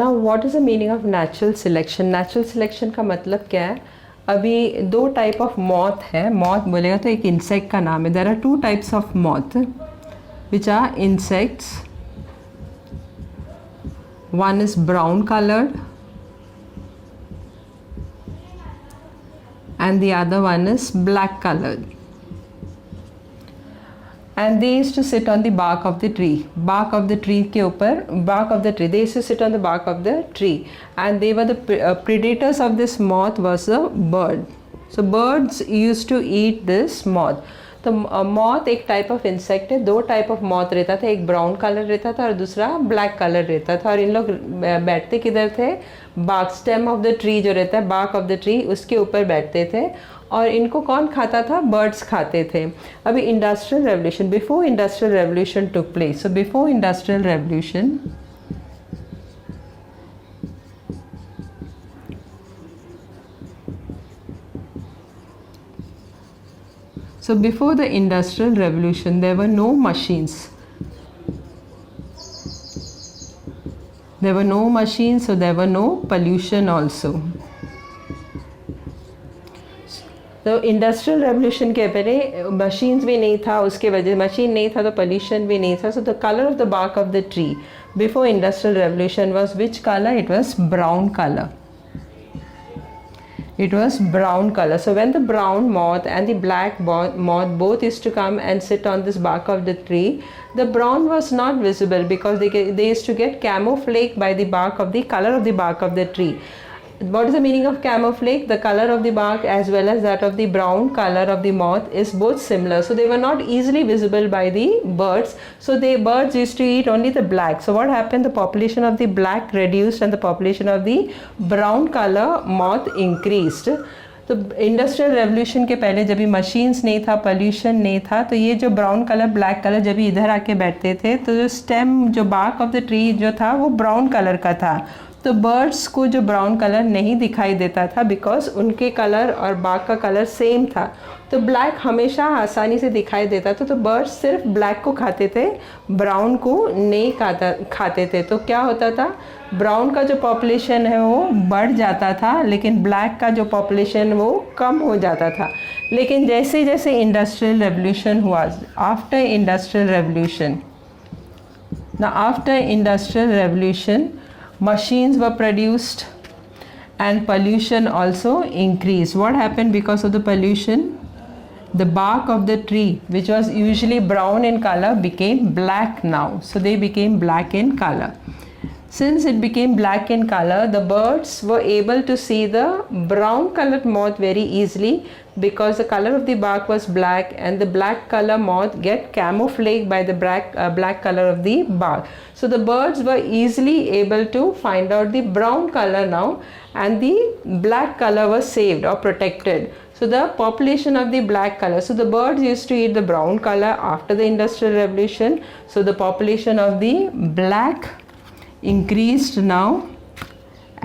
Now what is the meaning of natural selection? Natural selection का मतलब क्या है? अभी दो टाइप ऑफ मॉथ है. मॉथ बोलेगा तो एक इंसेक्ट का नाम है. There are two types of moth which are insects. One is brown coloured and the other one is black colored, and they used to sit on the bark of the tree. Bark of the tree के ऊपर, bark of the tree, they used to sit on the bark of the tree, and they were the predators of this moth was a bird. So birds used to eat this moth. तो moth एक type of insect है. दो type of moth रहता था, एक brown colour रहता था और दूसरा ब्लैक कलर रहता था. और इन लोग बैठते किधर थे? Bark stem of the tree जो रहता है, बार्क ऑफ द ट्री, उसके ऊपर बैठते थे. और इनको कौन खाता था? बर्ड्स खाते थे. अभी industrial revolution, before industrial revolution took place. So before industrial revolution, so before the industrial revolution there were no machines. There were no machines, so there were no pollution also. तो industrial revolution के पहले machines भी नहीं था, उसके वजह machine नहीं था तो पोल्यूशन भी नहीं था. So the colour of the bark of the tree before industrial revolution was which colour? It was brown colour. It was brown color. So when the brown moth and the black moth both used to come and sit on this bark of the tree, the brown was not visible because they used to get camouflaged by the bark of the color of the bark of the tree. What is the meaning of camouflage? The color of the bark as well as that of the brown color of the moth is both similar. So they were not easily visible by the birds. So the birds used to eat only the black. So what happened? The population of the black reduced and the population of the brown color moth increased. तो industrial revolution के पहले जब भी machines नहीं था, pollution नहीं था, तो ये जो ब्राउन कलर ब्लैक कलर जब भी इधर आके बैठते थे तो जो स्टेम जो बार्क ऑफ द ट्री जो था वो ब्राउन कलर का था. तो बर्ड्स को जो ब्राउन कलर नहीं दिखाई देता था बिकॉज उनके कलर और बाग का कलर सेम था. तो ब्लैक हमेशा आसानी से दिखाई देता था. तो बर्ड्स सिर्फ ब्लैक को खाते थे, ब्राउन को नहीं खाते थे. तो क्या होता था? ब्राउन का जो पॉपुलेशन है वो बढ़ जाता था, लेकिन ब्लैक का जो पॉपुलेशन वो कम हो जाता था. लेकिन जैसे जैसे इंडस्ट्रियल रेवोल्यूशन हुआ, after industrial revolution, after industrial revolution machines were produced and pollution also increased. What happened because of the pollution? The bark of the tree, which was usually brown in color, became black now. So they became black in color. Since it became black in color, the birds were able to see the brown colored moth very easily because the color of the bark was black, and the black color moth get camouflaged by the black color of the bark. So the birds were easily able to find out the brown color now, and the black color was saved or protected. So the population of the black color, so the birds used to eat the brown color after the industrial revolution. So the population of the black increased now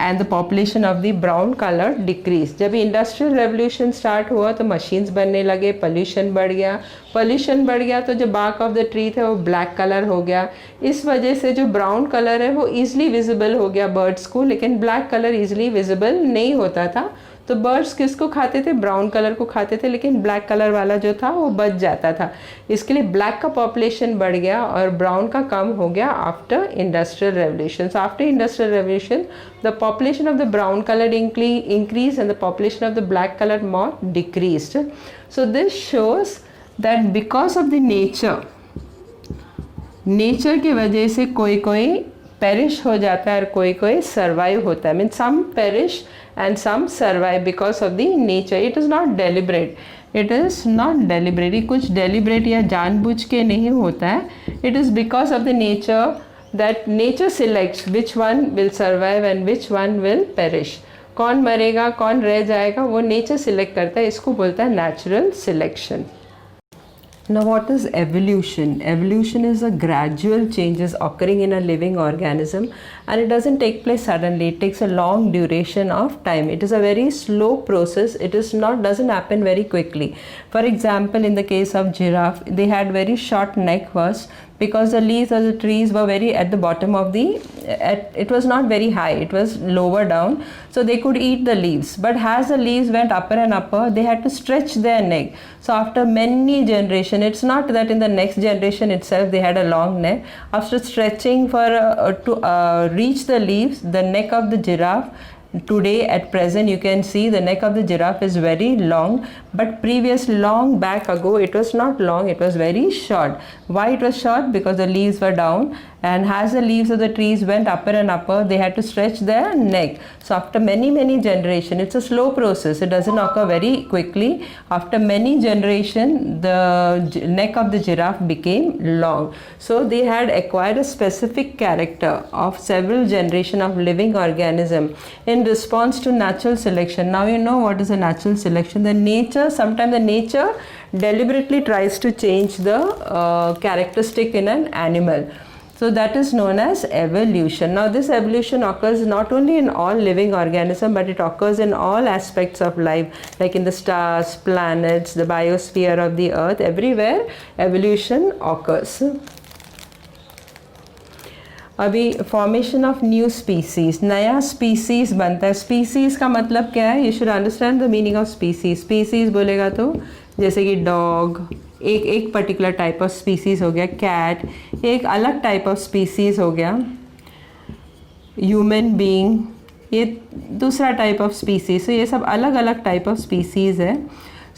and the population of the brown color decreased. जब industrial revolution start हुआ तो machines बनने लगे, pollution बढ़ गया तो जो bark of the tree थे वो ब्लैक कलर हो गया. इस वजह से जो ब्राउन कलर है वो ईजिली विजिबल हो गया बर्ड्स को, लेकिन ब्लैक कलर ईजिली विजिबल नहीं होता था. तो बर्ड्स किसको खाते थे? ब्राउन कलर को खाते थे, लेकिन ब्लैक कलर वाला जो था वो बच जाता था. इसके लिए ब्लैक का पॉपुलेशन बढ़ गया और ब्राउन का कम हो गया after industrial revolution. So after industrial revolution the population of the brown colour increased and the population of the black colored moth decreased. So this shows that because of the nature की वजह से कोई perish हो जाता है और कोई survive होता है. Mean some perish and some survive because of the nature. It is not deliberate. It is not deliberate. ये कुछ deliberate या जानबूझ के नहीं होता है. It is because of the nature that nature selects which one will survive and which one will perish. कौन मरेगा कौन रह जाएगा वो nature select करता है. इसको बोलता है natural selection. Now what is evolution? Evolution is a gradual changes occurring in a living organism, and it doesn't take place suddenly. It takes a long duration of time. It is a very slow process. It doesn't happen very quickly. For example, in the case of giraffe, they had very short neck first, because the leaves of the trees were very at the bottom of the, it was not very high, it was lower down, so they could eat the leaves. But as the leaves went upper and upper, they had to stretch their neck. So after many generations, it's not that in the next generation itself they had a long neck. After stretching for to reach the leaves, the neck of the giraffe, today at present you can see the neck of the giraffe is very long, but previous long back ago it was not long, it was very short. Why it was short? Because the leaves were down, and as the leaves of the trees went upper and upper, they had to stretch their neck. So after many generations, it's a slow process, it doesn't occur very quickly. After many generations, the neck of the giraffe became long. So they had acquired a specific character of several generations of living organism in response to natural selection. Now you know what is a natural selection. The nature, sometimes the nature deliberately tries to change the characteristic in an animal. So that is known as evolution. Now this evolution occurs not only in all living organisms, but it occurs in all aspects of life, like in the stars, planets, the biosphere of the earth, everywhere evolution occurs. अभी formation of new species, नया species बनता है. Species का मतलब क्या है? You should understand the meaning of species. Species बोलेगा तो जैसे कि डॉग, एक पर्टिकुलर टाइप ऑफ स्पीसीज हो गया. कैट एक अलग टाइप ऑफ स्पीसीज हो गया. ह्यूमन बीइंग ये दूसरा टाइप ऑफ स्पीसीज. तो ये सब अलग अलग टाइप ऑफ स्पीसीज है.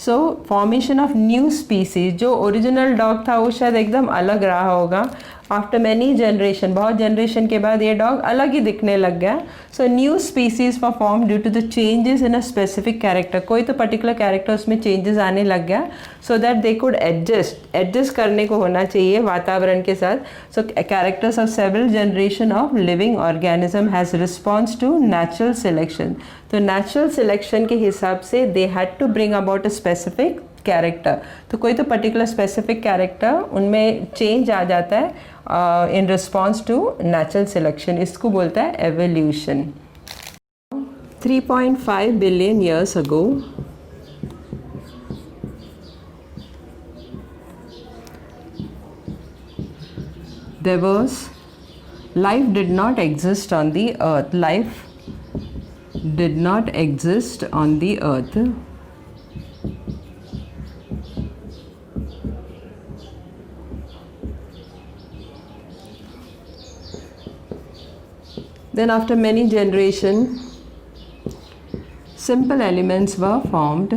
So formation of new species, जो ओरिजिनल डॉग था वो शायद एकदम अलग रहा होगा. आफ्टर मैनी जनरेशन, बहुत जनरेशन के बाद ये डॉग अलग ही दिखने लग गया. So new species for form due to the changes in a specific character. कोई तो पर्टिकुलर कैरेक्टर उसमें चेंजेस आने लग गया, so that they could adjust करने को होना चाहिए वातावरण के साथ. So characters of several generation of living organism has response to natural selection. तो नेचुरल सिलेक्शन के हिसाब से they had to bring about a specific character. तो कोई तो पर्टिकुलर स्पेसिफिक कैरेक्टर उनमें चेंज आ जाता है in response to natural selection. इसको बोलता है evolution. 3.5 billion years ago, there was life did not exist on the earth. Life did not exist on the earth. Then after many generations, simple elements were formed.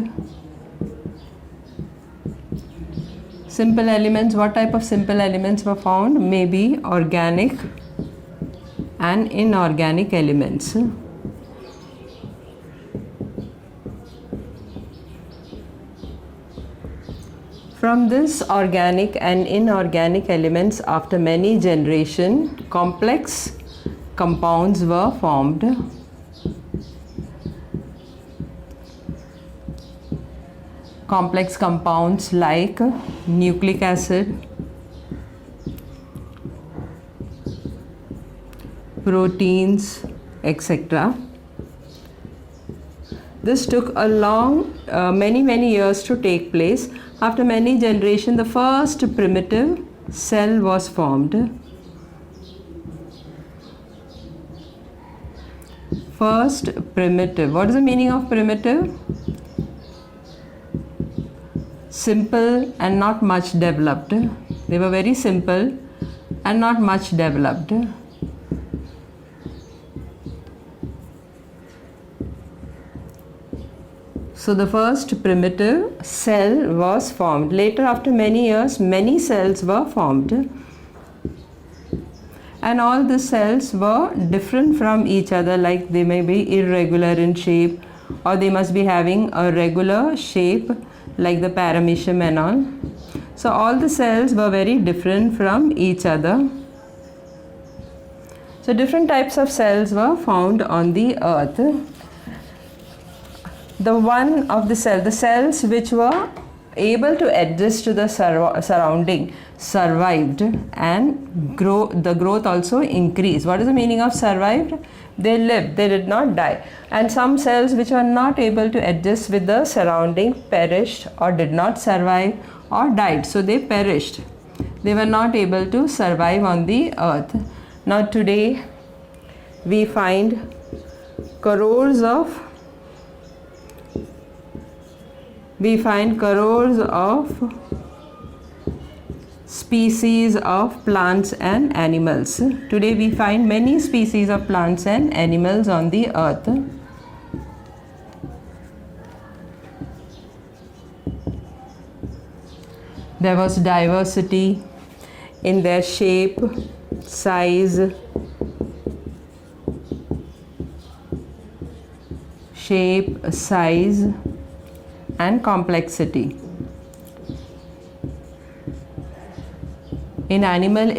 Simple elements, what type of simple elements were found? Maybe organic and inorganic elements. From this organic and inorganic elements, after many generations, complex compounds were formed. Complex compounds like nucleic acid, proteins, etc. This took a long, many years to take place. After many generations, the first primitive cell was formed. First primitive. What is the meaning of primitive? Simple and not much developed. They were very simple and not much developed. So the first primitive cell was formed. Later, after many years, many cells were formed. And all the cells were different from each other, like they may be irregular in shape, or they must be having a regular shape like the paramecium and all. So all the cells were very different from each other. So different types of cells were found on the earth. The one of the cells which were able to adjust to the surrounding survived, and the growth also increased. What is the meaning of survived? They lived, they did not die. And some cells which were not able to adjust with the surrounding perished or did not survive or died, so they perished. They were not able to survive on the earth. Now today we find crores of species of plants and animals. Today we find many species of plants and animals on the earth. There was diversity in their shape, size, and complexity. In animals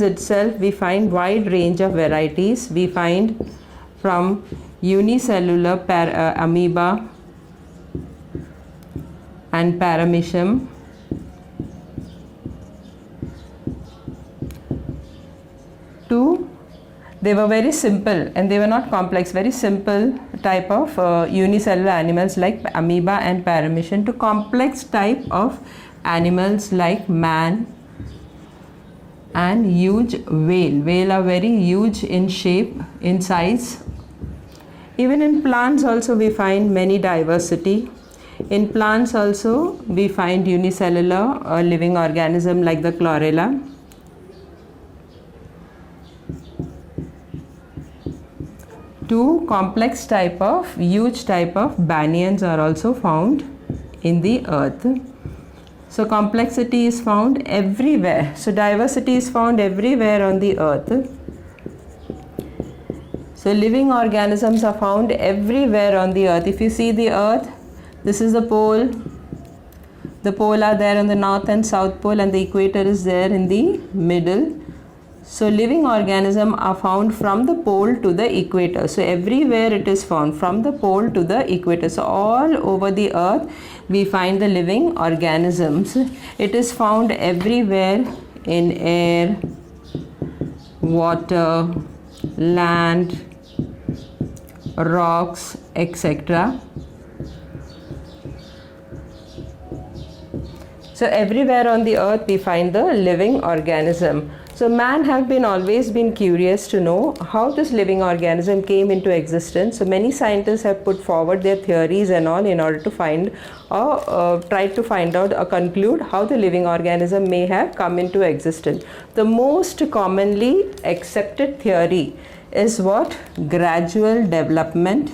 itself, we find wide range of varieties. We find from unicellular amoeba and paramecium to, they were very simple and they were not complex, very simple type of unicellular animals like amoeba and paramecium, to complex type of animals like man and huge whale. Whale are very huge in shape, in size. Even in plants also we find many diversity. In plants also we find unicellular living organism like the chlorella. Two complex type of, huge type of banyans are also found in the earth. So complexity is found everywhere. So diversity is found everywhere on the earth. So living organisms are found everywhere on the earth. If you see the earth, this is the pole. The pole are there on the north and south pole, and the equator is there in the middle. So living organisms are found from the pole to the equator. So everywhere it is found, from the pole to the equator. So all over the earth we find the living organisms. It is found everywhere, in air, water, land, rocks, etc. So everywhere on the earth we find the living organism. So man have always been curious to know how this living organism came into existence. So many scientists have put forward their theories and all in order to find or try to find out or conclude how the living organism may have come into existence. The most commonly accepted theory is what? Gradual development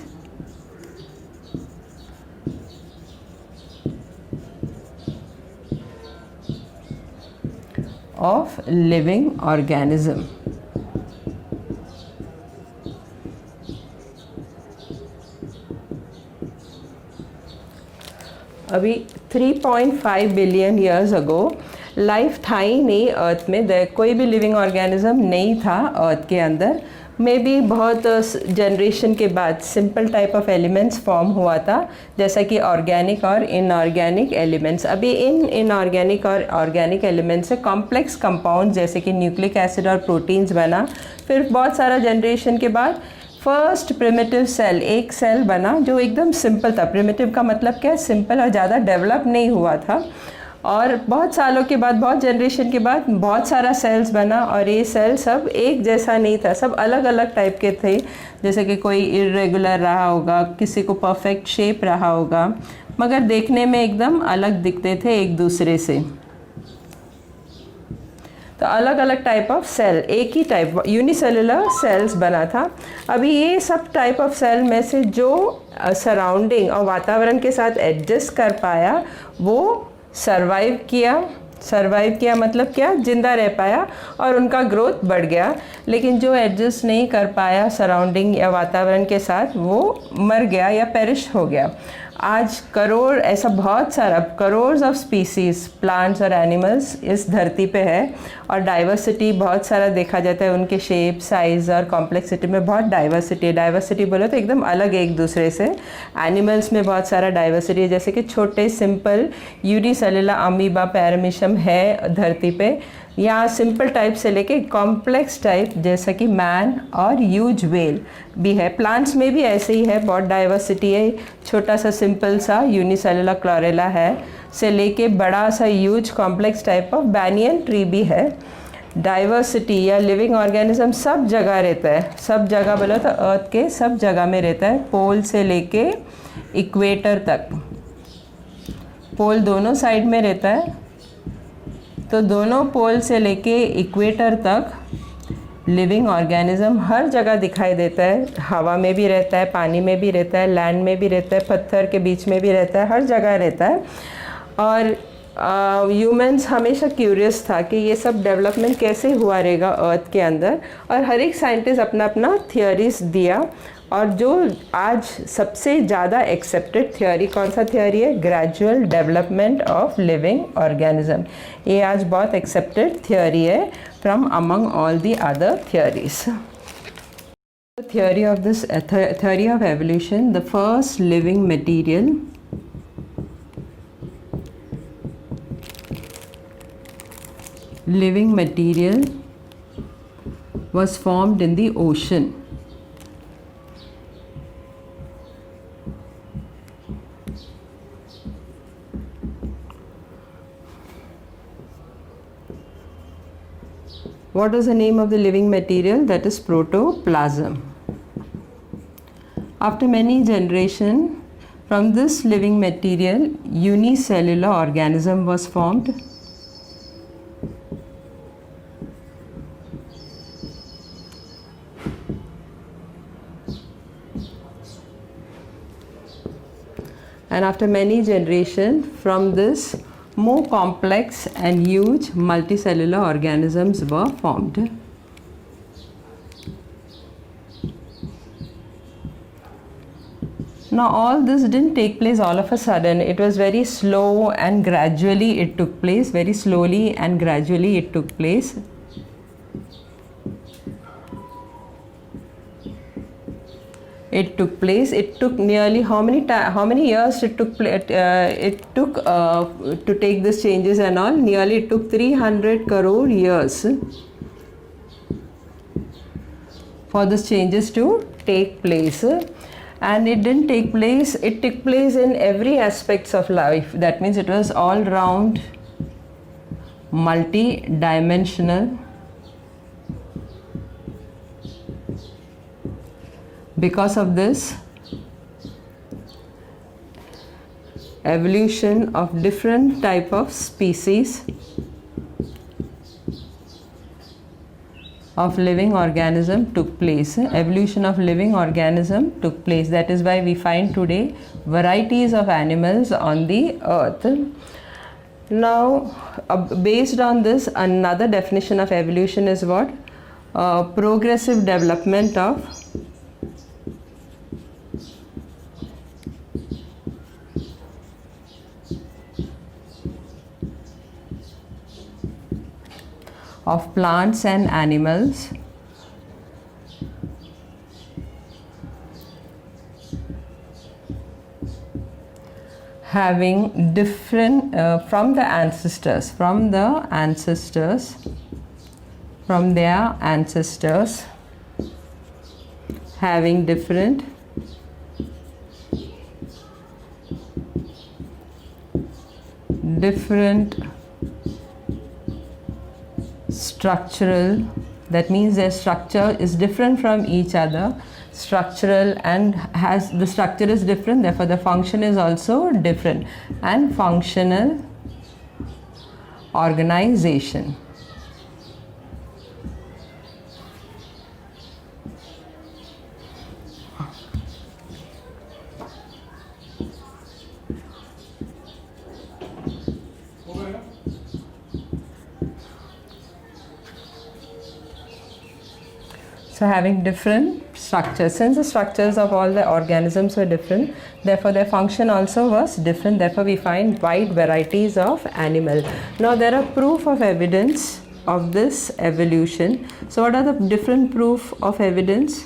of living organism. अभी 3.5 billion years ago life था ही नहीं अर्थ में, कोई भी living organism नहीं था अर्थ के अंदर. मे बी बहुत जनरेशन के बाद simple type of elements form हुआ था, जैसा कि ऑर्गेनिक और इनऑर्गेनिक एलिमेंट्स. अभी इन इनऑर्गेनिक और ऑर्गेनिक एलिमेंट्स से कॉम्प्लेक्स कंपाउंड जैसे कि न्यूक्लिक एसिड और प्रोटीन्स बना. फिर बहुत सारा जनरेशन के बाद फर्स्ट प्रिमिटिव सेल, एक सेल बना जो एकदम सिंपल था. प्रिमिटिव का मतलब क्या है? सिंपल और ज़्यादा डेवलप नहीं हुआ था. और बहुत सालों के बाद, बहुत जनरेशन के बाद बहुत सारा सेल्स बना, और ये सेल सब एक जैसा नहीं था, सब अलग अलग टाइप के थे. जैसे कि कोई इरेगुलर रहा होगा, किसी को परफेक्ट शेप रहा होगा, मगर देखने में एकदम अलग दिखते थे एक दूसरे से. तो अलग अलग टाइप ऑफ सेल, एक ही टाइप यूनिसेलुलर सेल्स बना था. अभी ये सब टाइप ऑफ सेल में से जो सराउंडिंग और वातावरण के साथ एडजस्ट कर पाया वो सरवाइव किया मतलब क्या? जिंदा रह पाया और उनका ग्रोथ बढ़ गया. लेकिन जो एडजस्ट नहीं कर पाया सराउंडिंग या वातावरण के साथ, वो मर गया या पेरिश हो गया. आज करोड़, ऐसा बहुत सारा करोड़ ऑफ स्पीसीज़ प्लांट्स और एनिमल्स इस धरती पे है, और डाइवर्सिटी बहुत सारा देखा जाता है. उनके शेप, साइज़ और कॉम्प्लेक्सिटी में बहुत डाइवर्सिटी है. डाइवर्सिटी बोले तो एकदम अलग है एक दूसरे से. एनिमल्स में बहुत सारा डाइवर्सिटी है, जैसे कि छोटे सिंपल यूनिसेलुलर अमीबा पैरामीशियम है धरती पे, यहाँ सिंपल टाइप से लेके कॉम्प्लेक्स टाइप जैसा कि मैन और ह्यूज व्हेल भी है. प्लांट्स में भी ऐसे ही है, बहुत डाइवर्सिटी है. छोटा सा सिंपल सा यूनिसेलुलर क्लोरेला है, से लेके बड़ा सा huge complex type of banyan tree भी है। डाइवर्सिटी या लिविंग ऑर्गेनिज्म सब जगह रहता है, सब जगह बोलो तो अर्थ के सब जगह में रहता है, पोल से लेके इक्वेटर तक। पोल दोनों साइड में रहता है, तो दोनों पोल से लेके इक्वेटर तक लिविंग ऑर्गेनिज्म हर जगह दिखाई देता है। हवा में भी रहता है, पानी में भी रहता है, लैंड में भी रहता है, पत्थर के बीच में भी रहता है, हर जगह रहता है। और ह्यूमंस हमेशा क्यूरियस था कि ये सब डेवलपमेंट कैसे हुआ रहेगा अर्थ के अंदर, और हर एक साइंटिस्ट अपना अपना थियोरीज दिया। और जो आज सबसे ज़्यादा एक्सेप्टेड थियोरी कौन सा थियोरी है? Gradual development of living organism. ये आज बहुत एक्सेप्टेड थियोरी है from among all the other theories. Theory of this theory of evolution, the first living material was formed in the ocean. What is the name of the living material? That is protoplasm. After many generations, from this living material, unicellular organism was formed. And after many generations, from this, more complex and huge multicellular organisms were formed. Now all this didn't take place all of a sudden. It was very slow and gradually it took place. Very slowly and gradually it took place. It took nearly how many years it took to take these changes and all? Nearly it took 300 crore years for these changes to take place. And it didn't take place, it took place in every aspects of life. That means it was all round, multi-dimensional. Because of this, evolution of different type of species of living organism took place. Evolution of living organism took place. That is why we find today varieties of animals on the earth. Now, based on this, another definition of evolution is what? Progressive development of plants and animals having different from their ancestors having different structural, that means their structure is different from each other, structural, and has the structure is different, therefore the function is also different, and functional organization. So having different structures, since the structures of all the organisms were different, therefore their function also was different, therefore we find wide varieties of animal. Now there are proof of evidence of this evolution. So what are the different proof of evidence?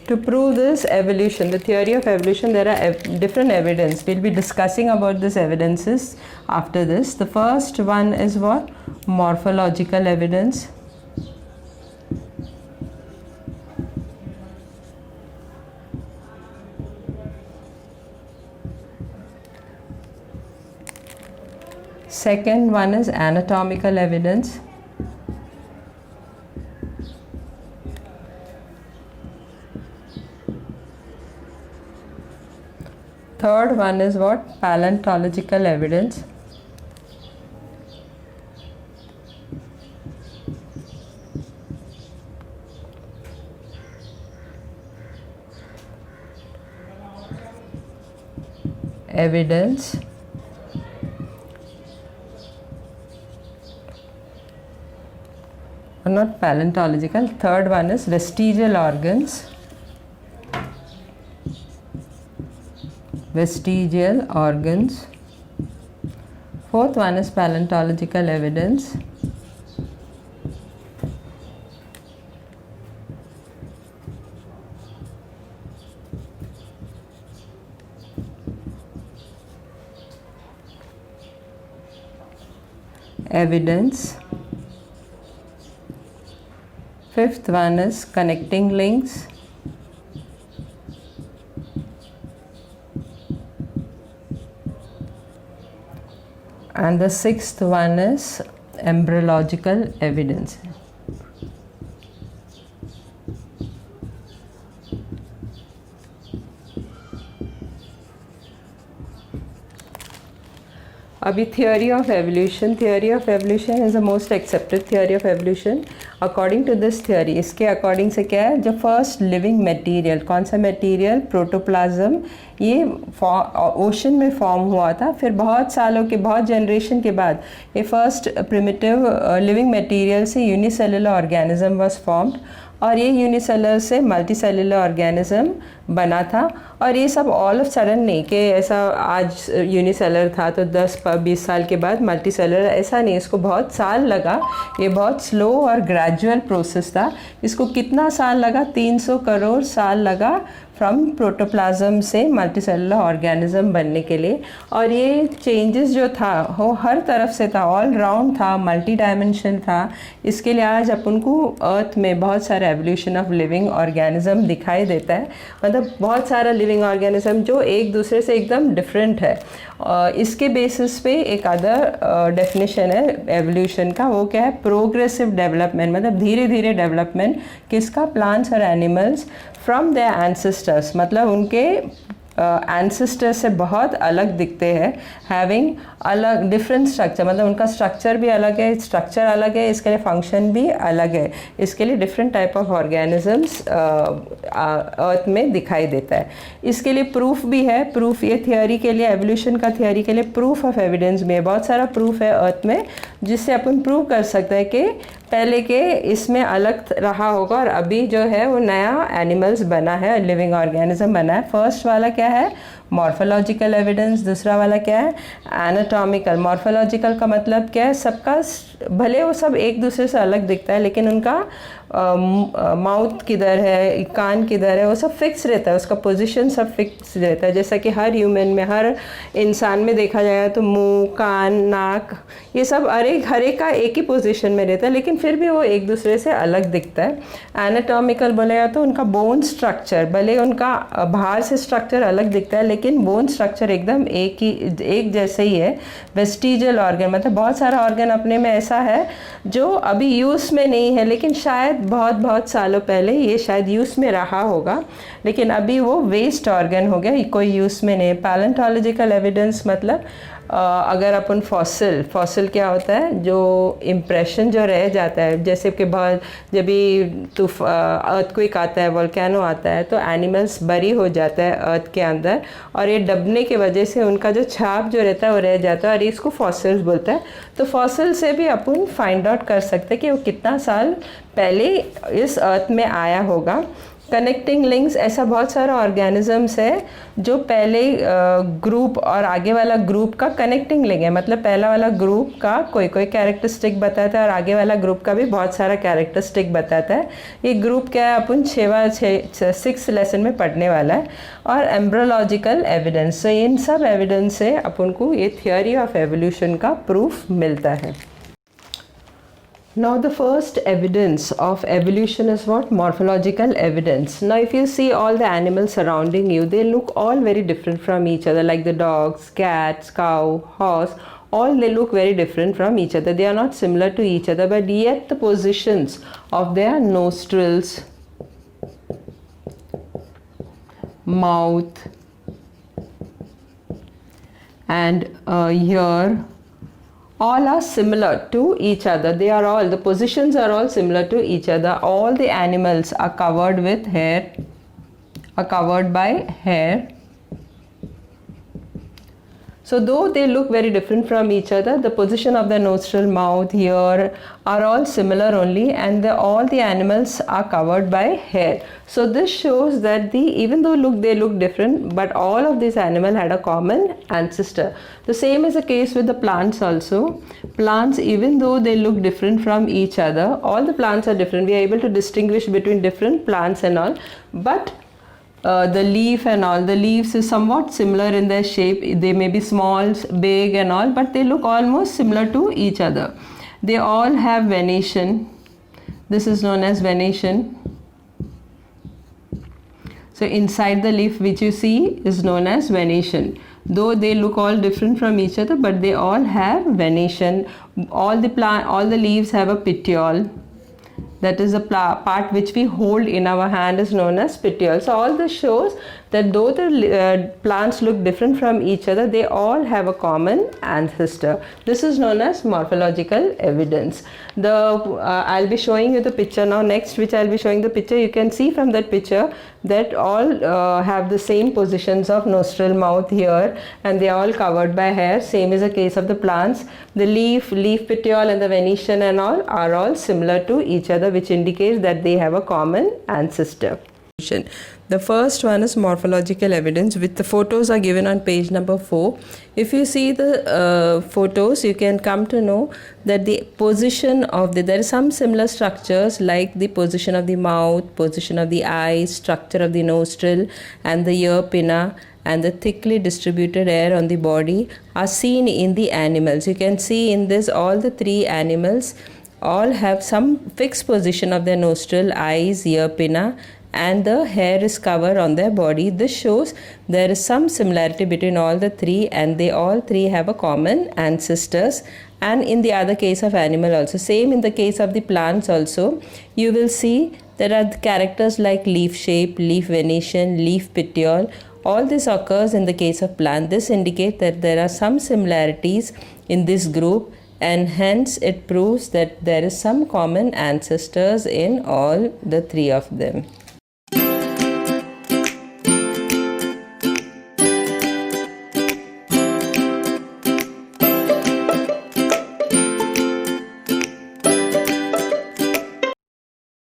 To prove this evolution, the theory of evolution, there are different evidence. We'll be discussing about these evidences after this. The first one is what? Morphological evidence. Second one is anatomical evidence. Third one is what? Paleontological evidence. Evidence. Or not paleontological. Third one is vestigial organs. Vestigial organs. Fourth one is paleontological evidence. Evidence. Fifth one is connecting links. And the sixth one is embryological evidence. अभी theory of evolution. Theory of evolution is the most accepted theory of evolution. According to this theory, इसके according से क्या है, जो first living material, कौन सा material, protoplasm, ये ocean में फॉर्म हुआ था. फिर बहुत सालों के, बहुत जनरेशन के बाद ये फर्स्ट प्रिमिटिव लिविंग मटेरियल से यूनिसेलुलर ऑर्गेनिज्म वाज फॉर्म्ड, और ये यूनिसेलुलर से मल्टीसेलुलर ऑर्गेनिज्म बना था. और ये सब ऑल ऑफ सडन नहीं कि ऐसा आज यूनिसेलुलर था तो 10-20 साल के बाद मल्टीसेलुलर, ऐसा नहीं. इसको बहुत साल लगा. ये बहुत स्लो और ग्रेजुअल प्रोसेस था. इसको कितना साल लगा? 300 करोड़ साल लगा फ्रॉम प्रोटोप्लाज्म से मल्टीसेलुलर ऑर्गेनिज्म बनने के लिए. और ये चेंजेस जो था वो हर तरफ से था, ऑल राउंड था, मल्टी डायमेंशन था. इसके लिए आज अपन को अर्थ में बहुत सारा एवोल्यूशन ऑफ लिविंग ऑर्गेनिज्म दिखाई देता है. मतलब बहुत सारा लिविंग ऑर्गेनिज्म जो एक दूसरे से एकदम डिफरेंट है. इसके बेसिस पे एक अदर डेफिनेशन है एवोल्यूशन का, वो क्या है? Progressive development. मतलब धीरे धीरे डेवलपमेंट किसका? प्लांट्स और एनिमल्स फ्रॉम देयर एंसेस्टर्स. मतलब उनके एंसेस्टर से बहुत अलग दिखते हैं, हैविंग अलग डिफरेंट स्ट्रक्चर. मतलब उनका स्ट्रक्चर भी अलग है, स्ट्रक्चर अलग है, इसके लिए फंक्शन भी अलग है. इसके लिए डिफरेंट टाइप ऑफ ऑर्गेनिजम्स अर्थ में दिखाई देता है. इसके लिए प्रूफ भी है. प्रूफ ये थियोरी के लिए, एवोल्यूशन का थियोरी के लिए प्रूफ ऑफ एविडेंस में बहुत सारा प्रूफ है अर्थ में, जिससे अपन प्रूव कर सकते हैं कि पहले के इसमें अलग रहा होगा और अभी जो है वो नया एनिमल्स बना है, लिविंग ऑर्गेनिज्म बना है. फर्स्ट वाला क्या है? Morphological evidence. दूसरा वाला क्या है? एनाटॉमिकल. मॉर्फोलॉजिकल का मतलब क्या है? सबका भले वो सब एक दूसरे से अलग दिखता है, लेकिन उनका माउथ किधर है, कान किधर है, वो सब फिक्स रहता है, उसका पोजीशन सब फिक्स रहता है. जैसा कि हर ह्यूमन में, हर इंसान में देखा जाए तो मुंह, कान, नाक, ये सब हर एक का एक ही पोजीशन में रहता है, लेकिन फिर भी वो एक दूसरे से अलग दिखता है. एनाटॉमिकल बोलेगा तो उनका बोन स्ट्रक्चर, भले उनका बाहर से स्ट्रक्चर अलग दिखता है लेकिन बोन स्ट्रक्चर एकदम एक जैसे ही है. वेस्टिजियल ऑर्गन मतलब बहुत सारा ऑर्गन अपने में ऐसा है जो अभी यूज़ में नहीं है, लेकिन शायद बहुत सालों पहले ये शायद यूज़ में रहा होगा, लेकिन अभी वो वेस्ट ऑर्गन हो गया, कोई यूज़ में नहीं. पैलेंटोलॉजिकल एविडेंस मतलब अगर अपन फॉसिल क्या होता है? जो इम्प्रेशन जो रह जाता है, जैसे कि बहुत जब भी अर्थक्वेक आता है, वोल्केनो आता है, तो एनिमल्स बरी हो जाता है अर्थ के अंदर, और ये दबने की वजह से उनका जो छाप जो रहता है वो रह जाता है, और इसको फॉसिल्स बोलता है. तो फॉसिल से भी अपन फाइंड आउट कर सकते हैं कि वो कितना साल पहले इस अर्थ में आया होगा. कनेक्टिंग लिंक्स, ऐसा बहुत सारा ऑर्गेनिजम्स है जो पहले ग्रुप और आगे वाला ग्रुप का कनेक्टिंग लिंक है. मतलब पहला वाला ग्रुप का कोई कैरेक्टरिस्टिक बताता है और आगे वाला ग्रुप का भी बहुत सारा कैरेक्टरिस्टिक बताता है. ये ग्रुप क्या है अपन 6 लेसन में पढ़ने वाला है. और एम्ब्रोलॉजिकल एविडेंस, तो इन सब एविडेंस से अपन को ये थियोरी ऑफ एवोल्यूशन का प्रूफ मिलता है. Now the first evidence of evolution is what? Morphological evidence. Now if you see all the animals surrounding you, they look all very different from each other, like the dogs, cats, cow, horse, all they look very different from each other. They are not similar to each other, but yet the positions of their nostrils, mouth, and ear all are similar to each other. They are all, the positions are all similar to each other. All the animals are covered with hair, are covered by hair. So though they look very different from each other, the position of the nostril, mouth, ear are all similar only, and all the animals are covered by hair. So this shows that even though they look different, but all of these animals had a common ancestor. The same is the case with the plants also. Plants, even though they look different from each other, all the plants are different. We are able to distinguish between different plants and all, but the leaf and all, the leaves is somewhat similar in their shape. They may be small, big and all, but they look almost similar to each other. They all have venation. This is known as venation. So inside the leaf which you see is known as venation. Though they look all different from each other, but they all have venation. All the leaves have a petiole. That is the part which we hold in our hand is known as petiole. So all this shows that though the plants look different from each other, they all have a common ancestor. This is known as morphological evidence. I'll be showing you the picture now. Next, which I'll be showing the picture, you can see from that picture that all have the same positions of nostril, mouth, ear, and they are all covered by hair. Same is the case of the plants. The leaf petiole and the venation and all are all similar to each other, which indicates that they have a common ancestor. The first one is morphological evidence, with the photos are given on page number 4. If you see the photos, you can come to know that the position of there are some similar structures like the position of the mouth, position of the eyes, structure of the nostril and the ear pinna, and the thickly distributed hair on the body are seen in the animals. You can see in this all the 3 animals all have some fixed position of their nostril, eyes, ear pinna, and the hair is covered on their body. This shows there is some similarity between all the 3, and they all 3 have a common ancestors. And in the other case of animal also, same in the case of the plants also, you will see there are characters like leaf shape, leaf venation, leaf petiole. All this occurs in the case of plant. This indicates that there are some similarities in this group, and hence it proves that there is some common ancestors in all the 3 of them.